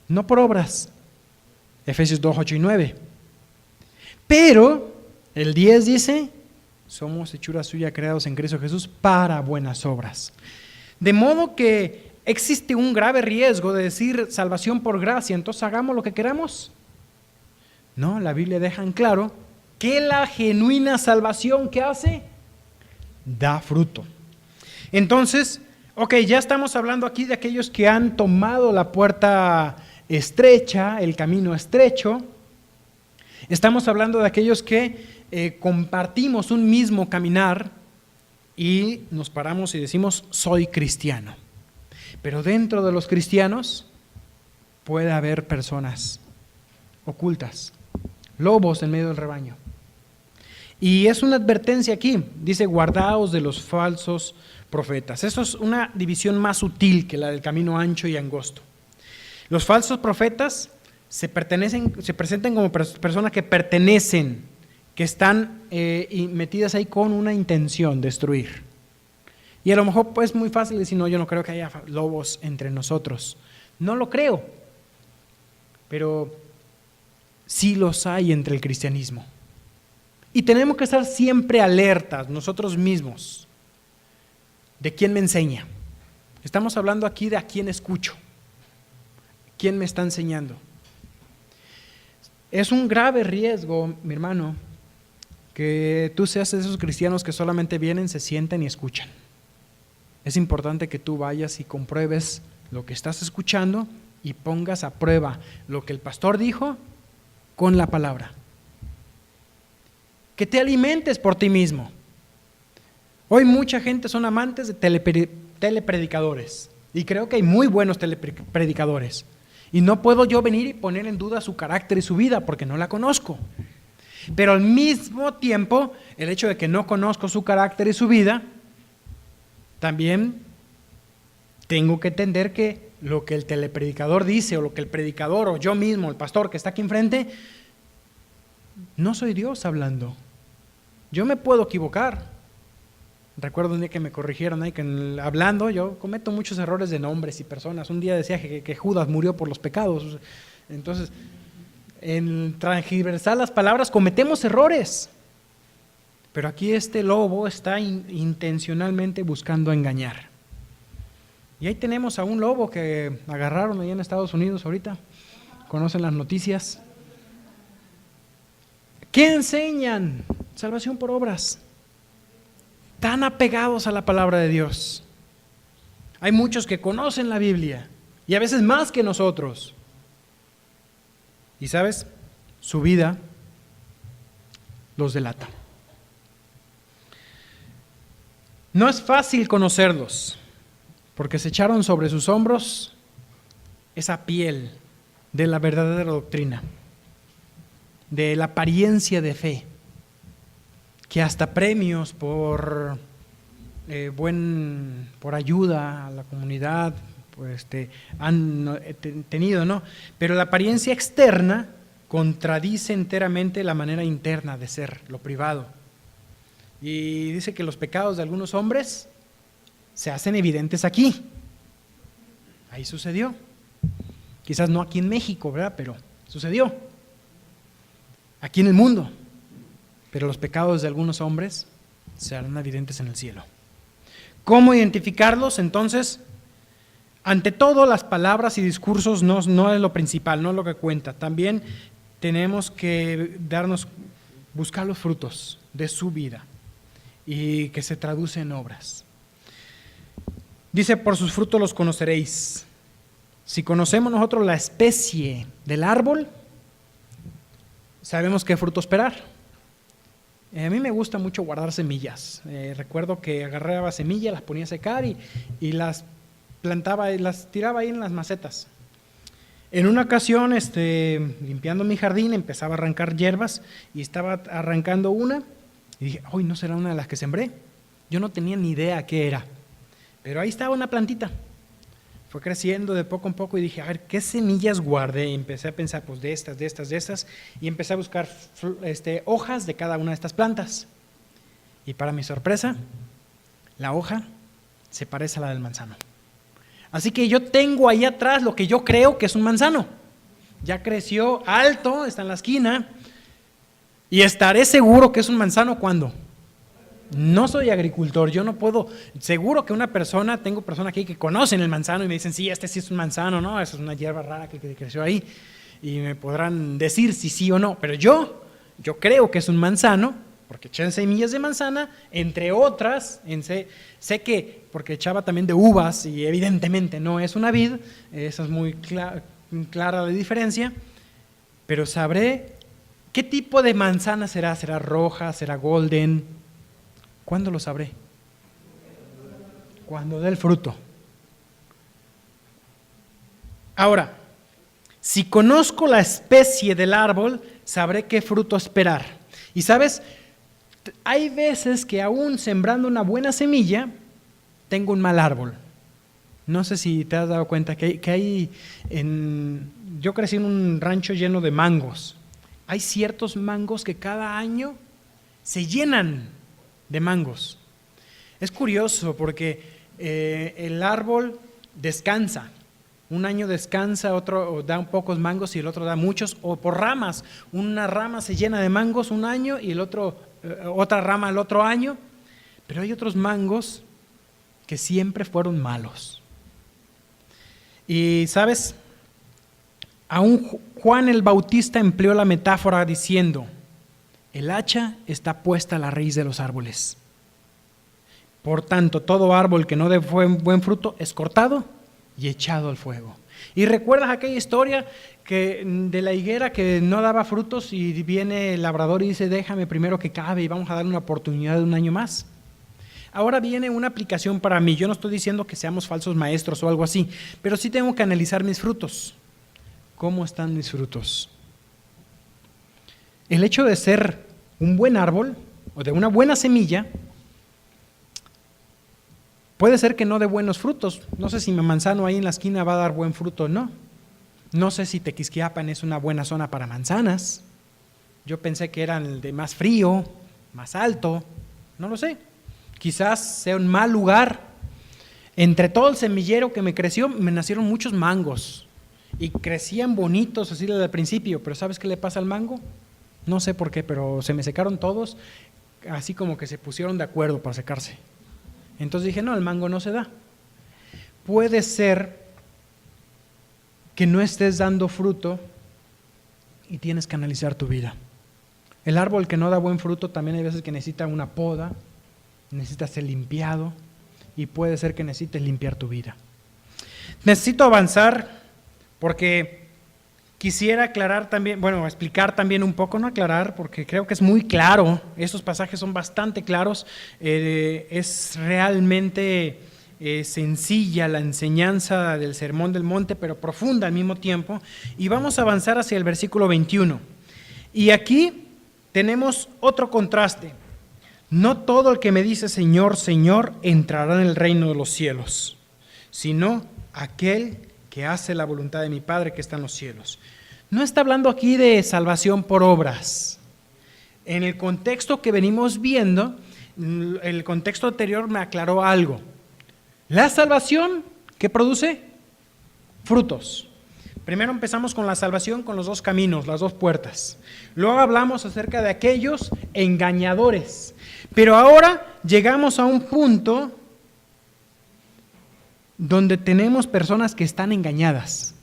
no por obras. Efesios 2, 8 y 9. Pero el 10 dice, somos hechura suya, creados en Cristo Jesús para buenas obras. De modo que existe un grave riesgo de decir salvación por gracia, entonces hagamos lo que queramos. No, la Biblia deja en claro que la genuina salvación, ¿qué hace? Da fruto. Entonces, ya estamos hablando aquí de aquellos que han tomado la puerta estrecha, el camino estrecho. Estamos hablando de aquellos que compartimos un mismo caminar y nos paramos y decimos, soy cristiano. Pero dentro de los cristianos puede haber personas ocultas, lobos en medio del rebaño. Y es una advertencia aquí, dice, guardaos de los falsos profetas. Eso es una división más sutil que la del camino ancho y angosto. Los falsos profetas se presentan como personas que pertenecen, que están metidas ahí con una intención, destruir. Y a lo mejor pues, es muy fácil decir, no, yo no creo que haya lobos entre nosotros. No lo creo, pero sí los hay entre el cristianismo. Y tenemos que estar siempre alertas nosotros mismos de quién me enseña. Estamos hablando aquí de a quién escucho, quién me está enseñando. Es un grave riesgo, mi hermano, que tú seas de esos cristianos que solamente vienen, se sientan y escuchan. Es importante que tú vayas y compruebes lo que estás escuchando y pongas a prueba lo que el pastor dijo con la palabra. Que te alimentes por ti mismo. Hoy mucha gente son amantes de telepredicadores y creo que hay muy buenos telepredicadores y no puedo yo venir y poner en duda su carácter y su vida porque no la conozco, pero al mismo tiempo el hecho de que no conozco su carácter y su vida, también tengo que entender que lo que el telepredicador dice o lo que el predicador o yo mismo, el pastor que está aquí enfrente, no soy Dios hablando. Yo me puedo equivocar. Recuerdo un día que me corrigieron ahí, que hablando, yo cometo muchos errores de nombres y personas. Un día decía que Judas murió por los pecados. Entonces, en transgiversar las palabras cometemos errores. Pero aquí este lobo está intencionalmente buscando engañar. Y ahí tenemos a un lobo que agarraron allá en Estados Unidos ahorita. ¿Conocen las noticias? ¿Qué enseñan? Salvación por obras. Tan apegados a la palabra de Dios. Hay muchos que conocen la Biblia y a veces más que nosotros. Y sabes, su vida los delata. No es fácil conocerlos porque se echaron sobre sus hombros esa piel de la verdadera doctrina, de la apariencia de fe, que hasta premios por ayuda a la comunidad pues, han tenido, ¿no? Pero la apariencia externa contradice enteramente la manera interna de ser, lo privado. Y dice que los pecados de algunos hombres se hacen evidentes aquí. Ahí sucedió. Quizás no aquí en México, ¿verdad? Pero sucedió. Aquí en el mundo. Pero los pecados de algunos hombres se harán evidentes en el cielo. ¿Cómo identificarlos? Entonces, ante todo, las palabras y discursos no es lo principal, no es lo que cuenta. También tenemos que buscar los frutos de su vida y que se traduce en obras. Dice, por sus frutos los conoceréis. Si conocemos nosotros la especie del árbol, sabemos qué fruto esperar. A mí me gusta mucho guardar semillas. Recuerdo que agarraba semillas, las ponía a secar y las plantaba y las tiraba ahí en las macetas. En una ocasión, limpiando mi jardín, empezaba a arrancar hierbas y estaba arrancando una y dije, ¡ay, no será una de las que sembré! Yo no tenía ni idea qué era, pero ahí estaba una plantita. Fue creciendo de poco en poco y dije, a ver, ¿qué semillas guardé? Y empecé a pensar, pues de estas, y empecé a buscar hojas de cada una de estas plantas. Y para mi sorpresa, la hoja se parece a la del manzano. Así que yo tengo ahí atrás lo que yo creo que es un manzano. Ya creció alto, está en la esquina, y estaré seguro que es un manzano cuando. No soy agricultor, yo no puedo, seguro que tengo personas aquí que conocen el manzano y me dicen, sí, este sí es un manzano, no, esa es una hierba rara que creció ahí, y me podrán decir si sí o no, pero yo creo que es un manzano, porque eché semillas de manzana, entre otras, sé que, porque echaba también de uvas, y evidentemente no es una vid, esa es muy clara la diferencia, pero sabré qué tipo de manzana será roja, será golden. ¿Cuándo lo sabré? Cuando dé el fruto. Ahora, si conozco la especie del árbol, sabré qué fruto esperar. Y sabes, hay veces que aún sembrando una buena semilla, tengo un mal árbol. No sé si te has dado cuenta que yo crecí en un rancho lleno de mangos. Hay ciertos mangos que cada año se llenan de mangos. Es curioso porque el árbol descansa. Un año descansa, otro da un pocos mangos y el otro da muchos, o por ramas. Una rama se llena de mangos un año y otra rama el otro año. Pero hay otros mangos que siempre fueron malos. Y sabes, aún Juan el Bautista empleó la metáfora diciendo, el hacha está puesta a la raíz de los árboles. Por tanto, todo árbol que no dé buen fruto es cortado y echado al fuego. ¿Y recuerdas aquella historia de la higuera que no daba frutos y viene el labrador y dice, déjame primero que cabe y vamos a darle una oportunidad de un año más? Ahora viene una aplicación para mí. Yo no estoy diciendo que seamos falsos maestros o algo así, pero sí tengo que analizar mis frutos. ¿Cómo están mis frutos? El hecho de ser un buen árbol o de una buena semilla puede ser que no dé buenos frutos. No sé si mi manzano ahí en la esquina va a dar buen fruto o no. No sé si Tequisquiapan es una buena zona para manzanas. Yo pensé que eran el de más frío, más alto, no lo sé. Quizás sea un mal lugar. Entre todo el semillero que me creció, me nacieron muchos mangos y crecían bonitos así desde el principio, pero ¿sabes qué le pasa al mango? No sé por qué, pero se me secaron todos, así como que se pusieron de acuerdo para secarse. Entonces dije, no, el mango no se da. Puede ser que no estés dando fruto y tienes que analizar tu vida. El árbol que no da buen fruto también hay veces que necesita una poda, necesita ser limpiado y puede ser que necesites limpiar tu vida. Necesito avanzar porque quisiera aclarar también, explicar también un poco, no aclarar, porque creo que es muy claro, estos pasajes son bastante claros, es realmente sencilla la enseñanza del Sermón del Monte, pero profunda al mismo tiempo, y vamos a avanzar hacia el versículo 21. Y aquí tenemos otro contraste. No todo el que me dice Señor, Señor, entrará en el reino de los cielos, sino aquel que hace la voluntad de mi Padre que está en los cielos. No está hablando aquí de salvación por obras. En el contexto que venimos viendo, el contexto anterior me aclaró algo. La salvación, ¿qué produce? Frutos. Primero empezamos con la salvación con los dos caminos, las dos puertas. Luego hablamos acerca de aquellos engañadores. Pero ahora llegamos a un punto donde tenemos personas que están engañadas.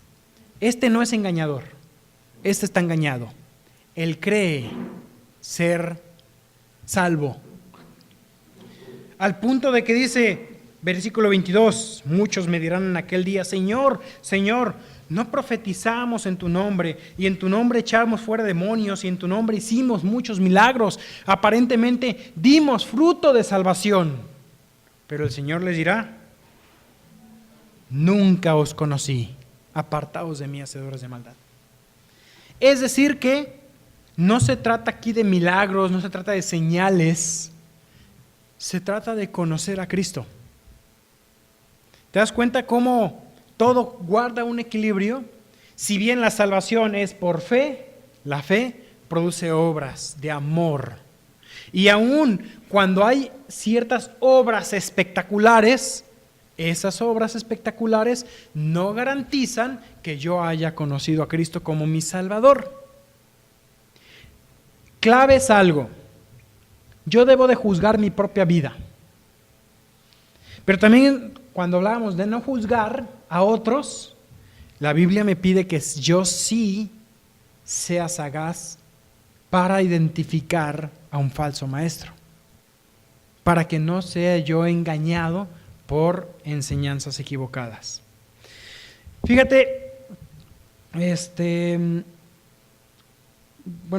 Este no es engañador, este está engañado. Él cree ser salvo. Al punto de que dice, versículo 22, muchos me dirán en aquel día, Señor, Señor, ¿no profetizamos en tu nombre y en tu nombre echamos fuera demonios y en tu nombre hicimos muchos milagros? Aparentemente dimos fruto de salvación. Pero el Señor les dirá, nunca os conocí, apartaos de mí, hacedores de maldad. Es decir que no se trata aquí de milagros, no se trata de señales, se trata de conocer a Cristo. ¿Te das cuenta cómo todo guarda un equilibrio? Si bien la salvación es por fe, la fe produce obras de amor. Y aun cuando hay ciertas obras espectaculares, esas obras espectaculares no garantizan que yo haya conocido a Cristo como mi Salvador. Clave es algo. Yo debo de juzgar mi propia vida. Pero también cuando hablábamos de no juzgar a otros, la Biblia me pide que yo sí sea sagaz para identificar a un falso maestro, para que no sea yo engañado por enseñanzas equivocadas. Fíjate,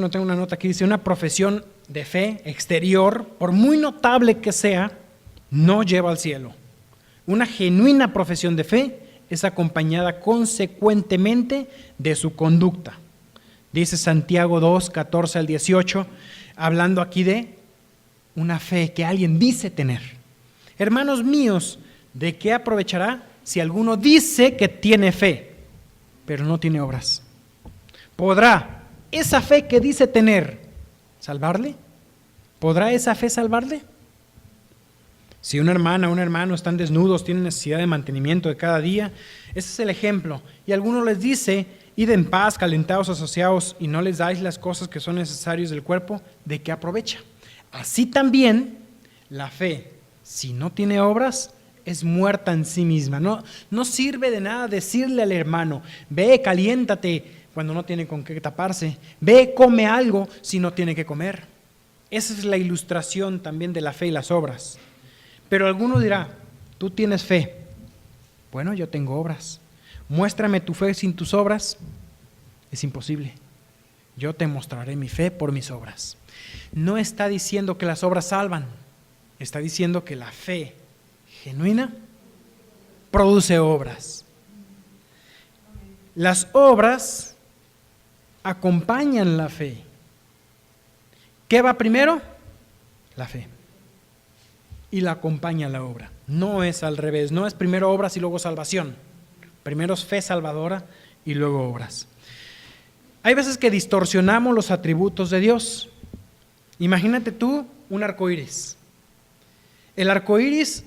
tengo una nota aquí, dice, una profesión de fe exterior, por muy notable que sea, no lleva al cielo. Una genuina profesión de fe es acompañada consecuentemente de su conducta. Dice Santiago 2, 14 al 18, hablando aquí de una fe que alguien dice tener. Hermanos míos, ¿de qué aprovechará si alguno dice que tiene fe, pero no tiene obras? ¿Podrá esa fe que dice tener salvarle? ¿Podrá esa fe salvarle? Si una hermana o un hermano están desnudos, tienen necesidad de mantenimiento de cada día, ese es el ejemplo. Y alguno les dice, id en paz, calentados, asociados, y no les dais las cosas que son necesarias del cuerpo, ¿de qué aprovecha? Así también la fe, si no tiene obras, es muerta en sí misma. No sirve de nada decirle al hermano, ve, caliéntate, cuando no tiene con qué taparse. Ve, come algo si no tiene que comer. Esa es la ilustración también de la fe y las obras. Pero alguno dirá, tú tienes fe. Bueno, yo tengo obras. Muéstrame tu fe sin tus obras. Es imposible. Yo te mostraré mi fe por mis obras. No está diciendo que las obras salvan. Está diciendo que la fe genuina produce obras. Las obras acompañan la fe. ¿Qué va primero? La fe. Y la acompaña la obra. No es al revés, no es primero obras y luego salvación. Primero es fe salvadora y luego obras. Hay veces que distorsionamos los atributos de Dios. Imagínate tú un arco iris. El arco iris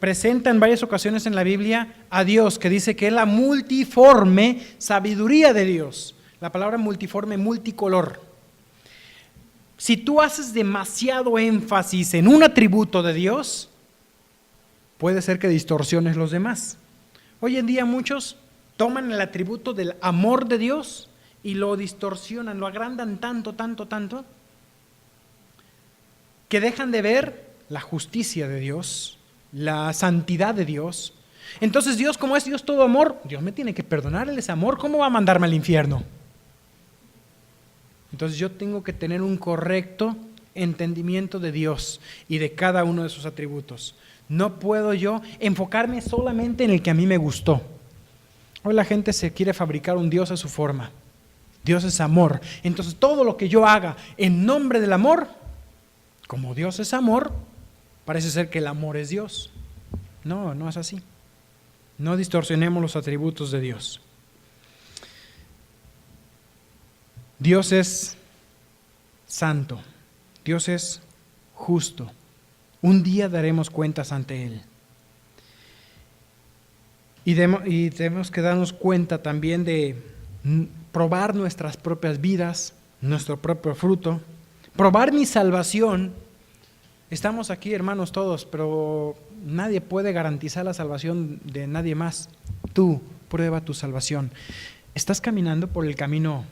presenta en varias ocasiones en la Biblia a Dios, que dice que es la multiforme sabiduría de Dios. La palabra multiforme, multicolor. Si tú haces demasiado énfasis en un atributo de Dios, puede ser que distorsiones los demás. Hoy en día muchos toman el atributo del amor de Dios y lo distorsionan, lo agrandan tanto, que dejan de ver la justicia de Dios, la santidad de Dios. Entonces Dios, como es Dios todo amor, Dios me tiene que perdonar, Él es amor, ¿cómo va a mandarme al infierno? Entonces yo tengo que tener un correcto entendimiento de Dios y de cada uno de sus atributos. No puedo yo enfocarme solamente en el que a mí me gustó. Hoy la gente se quiere fabricar un Dios a su forma. Dios es amor. Entonces todo lo que yo haga en nombre del amor, como Dios es amor, parece ser que el amor es Dios. No, no es así. No distorsionemos los atributos de Dios. Dios es santo, Dios es justo. Un día daremos cuentas ante Él. Y tenemos que darnos cuenta también de probar nuestras propias vidas, nuestro propio fruto, probar mi salvación. Estamos aquí, hermanos, todos, pero nadie puede garantizar la salvación de nadie más. Tú prueba tu salvación. ¿Estás caminando por el camino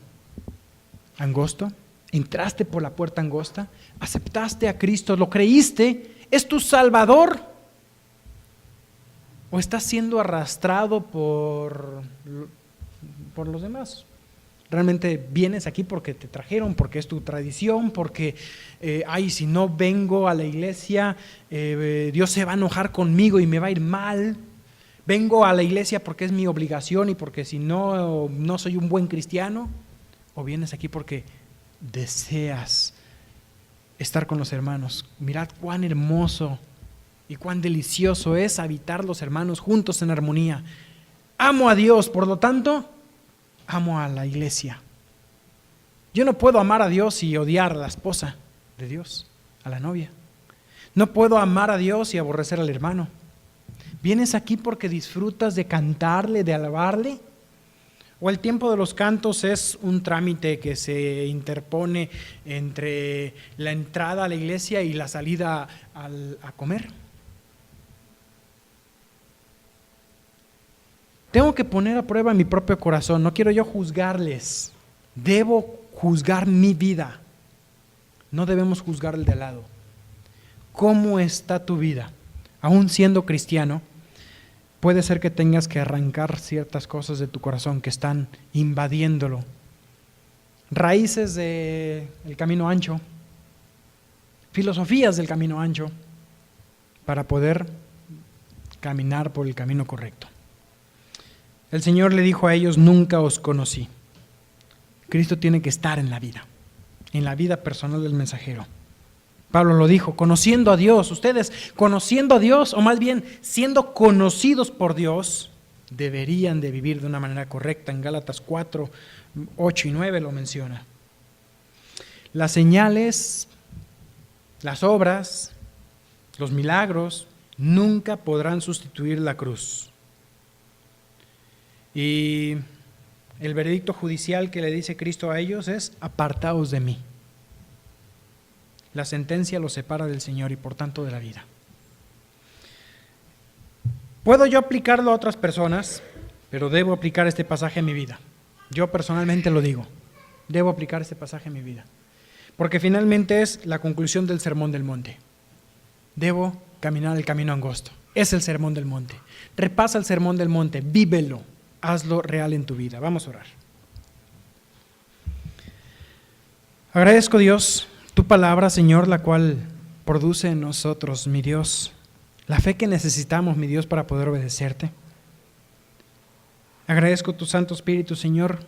angosto? ¿Entraste por la puerta angosta? ¿Aceptaste a Cristo? ¿Lo creíste? ¿Es tu Salvador? ¿O estás siendo arrastrado por los demás? Realmente vienes aquí porque te trajeron, porque es tu tradición, porque, si no vengo a la iglesia, Dios se va a enojar conmigo y me va a ir mal. Vengo a la iglesia porque es mi obligación y porque si no, no soy un buen cristiano. O vienes aquí porque deseas estar con los hermanos. Mirad cuán hermoso y cuán delicioso es habitar los hermanos juntos en armonía. Amo a Dios, por lo tanto, amo a la iglesia. Yo no puedo amar a Dios y odiar a la esposa de Dios, a la novia. No puedo amar a Dios y aborrecer al hermano. ¿Vienes aquí porque disfrutas de cantarle, de alabarle? ¿O el tiempo de los cantos es un trámite que se interpone entre la entrada a la iglesia y la salida a comer? Tengo que poner a prueba mi propio corazón. No quiero yo juzgarles. Debo juzgar mi vida. No debemos juzgar el de al lado. ¿Cómo está tu vida? Aún siendo cristiano, puede ser que tengas que arrancar ciertas cosas de tu corazón que están invadiéndolo. Raíces del camino ancho, filosofías del camino ancho, para poder caminar por el camino correcto. El Señor le dijo a ellos: nunca os conocí. Cristo tiene que estar en la vida personal del mensajero. Pablo lo dijo, conociendo a Dios. Ustedes, conociendo a Dios, o más bien siendo conocidos por Dios, deberían de vivir de una manera correcta. En Gálatas 4, 8 y 9 lo menciona. Las señales, las obras, los milagros nunca podrán sustituir la cruz. Y el veredicto judicial que le dice Cristo a ellos es: apartaos de mí. La sentencia los separa del Señor y por tanto de la vida. Puedo yo aplicarlo a otras personas, pero debo aplicar este pasaje a mi vida. Yo personalmente lo digo, debo aplicar este pasaje a mi vida, porque finalmente es la conclusión del Sermón del Monte. Debo caminar el camino angosto. Es el Sermón del Monte. Repasa el Sermón del Monte, vívelo, hazlo real en tu vida. Vamos a orar. Agradezco, Dios, tu palabra, Señor, la cual produce en nosotros, mi Dios, la fe que necesitamos, mi Dios, para poder obedecerte. Agradezco tu Santo Espíritu, Señor,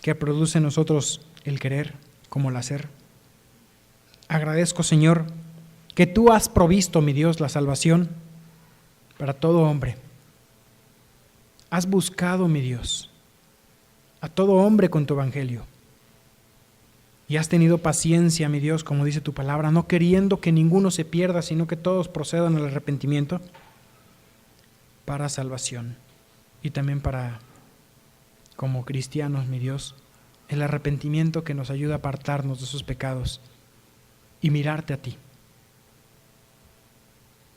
que produce en nosotros el querer como el hacer. Agradezco, Señor, que tú has provisto, mi Dios, la salvación para todo hombre. Has buscado, mi Dios, a todo hombre con tu evangelio. Y has tenido paciencia, mi Dios, como dice tu palabra, no queriendo que ninguno se pierda, sino que todos procedan al arrepentimiento para salvación. Y también para, como cristianos, mi Dios, el arrepentimiento que nos ayuda a apartarnos de sus pecados y mirarte a ti.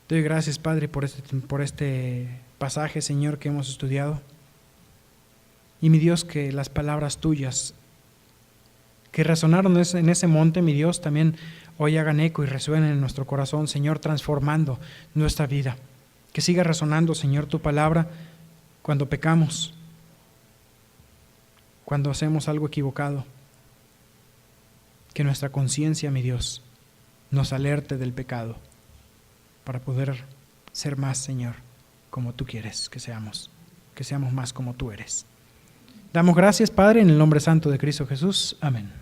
Te doy gracias, Padre, por este pasaje, Señor, que hemos estudiado. Y mi Dios, que las palabras tuyas que resonaron en ese monte, mi Dios, también hoy hagan eco y resuenen en nuestro corazón, Señor, transformando nuestra vida. Que siga resonando, Señor, tu palabra cuando pecamos, cuando hacemos algo equivocado. Que nuestra conciencia, mi Dios, nos alerte del pecado para poder ser más, Señor, como tú quieres que seamos más como tú eres. Damos gracias, Padre, en el nombre santo de Cristo Jesús. Amén.